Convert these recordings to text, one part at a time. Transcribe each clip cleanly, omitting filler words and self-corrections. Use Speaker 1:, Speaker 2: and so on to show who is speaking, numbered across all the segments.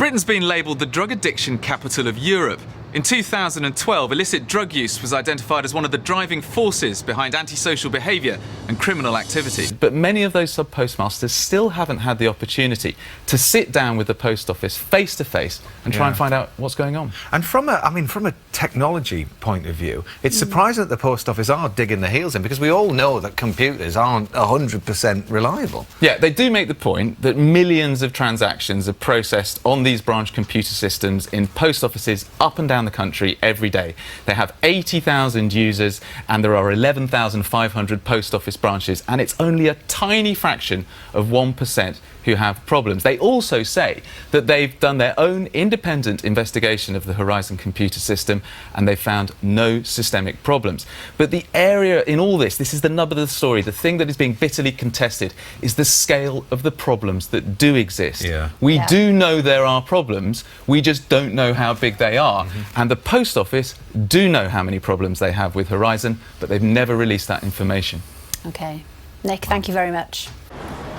Speaker 1: Britain's been labelled the drug addiction capital of Europe. In 2012, illicit drug use was identified as one of the driving forces behind antisocial behaviour and criminal activity. But many of those sub-postmasters still haven't had the opportunity to sit down with the post office face to face and try and find out what's going on.
Speaker 2: And from a technology point of view, it's surprising that the post office are digging their heels in, because we all know that computers aren't 100% reliable.
Speaker 1: Yeah, they do make the point that millions of transactions are processed on these branch computer systems in post offices up and down the country every day. They have 80,000 users and there are 11,500 post office branches, and it's only a tiny fraction of 1% who have problems. They also say that they've done their own independent investigation of the Horizon computer system and they've found no systemic problems. But the area in all this is the nub of the story, the thing that is being bitterly contested, is the scale of the problems that do exist. We do know there are problems, we just don't know how big they are. And the post office do know how many problems they have with Horizon, but they've never released that information.
Speaker 3: OK. Nick, thank you very much.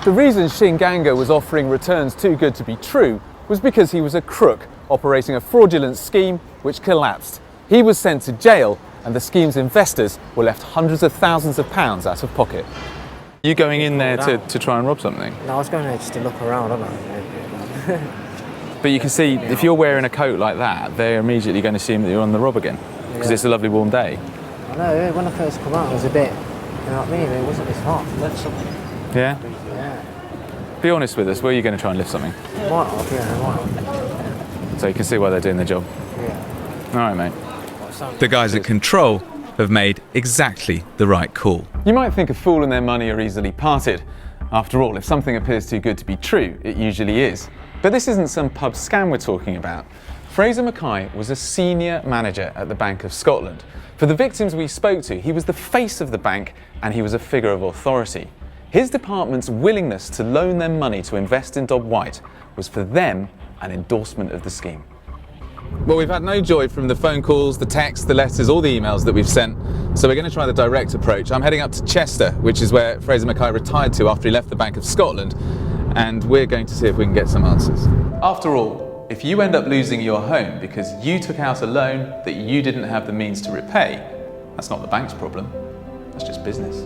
Speaker 4: The reason Shinganga was offering returns too good to be true was because he was a crook operating a fraudulent scheme which collapsed. He was sent to jail and the scheme's investors were left hundreds of thousands of pounds out of pocket. You going in there to try and rob something?
Speaker 5: No, I was going there just to look around, wasn't I?
Speaker 4: But you can see, if you're wearing a coat like that, they're immediately going to assume that you're on the rob again, because it's a lovely warm day.
Speaker 5: I know, when I first come out, it was a bit, you know what I mean, it wasn't as hot. Lift something.
Speaker 4: Yeah?
Speaker 5: Yeah.
Speaker 4: Be honest with us, were you going to try and lift something?
Speaker 5: Might have, yeah, might have.
Speaker 4: So you can see why they're doing their job.
Speaker 5: Yeah.
Speaker 4: All right, mate.
Speaker 1: The guys at Control have made exactly the right call.
Speaker 4: You might think a fool and their money are easily parted. After all, if something appears too good to be true, it usually is. But this isn't some pub scam we're talking about. Fraser Mackay was a senior manager at the Bank of Scotland. For the victims we spoke to, he was the face of the bank and he was a figure of authority. His department's willingness to loan them money to invest in Dodd White was for them an endorsement of the scheme.
Speaker 1: Well, we've had no joy from the phone calls, the texts, the letters, all the emails that we've sent, so we're going to try the direct approach. I'm heading up to Chester, which is where Fraser Mackay retired to after he left the Bank of Scotland, and we're going to see if we can get some answers. After all, if you end up losing your home because you took out a loan that you didn't have the means to repay, that's not the bank's problem, that's just business.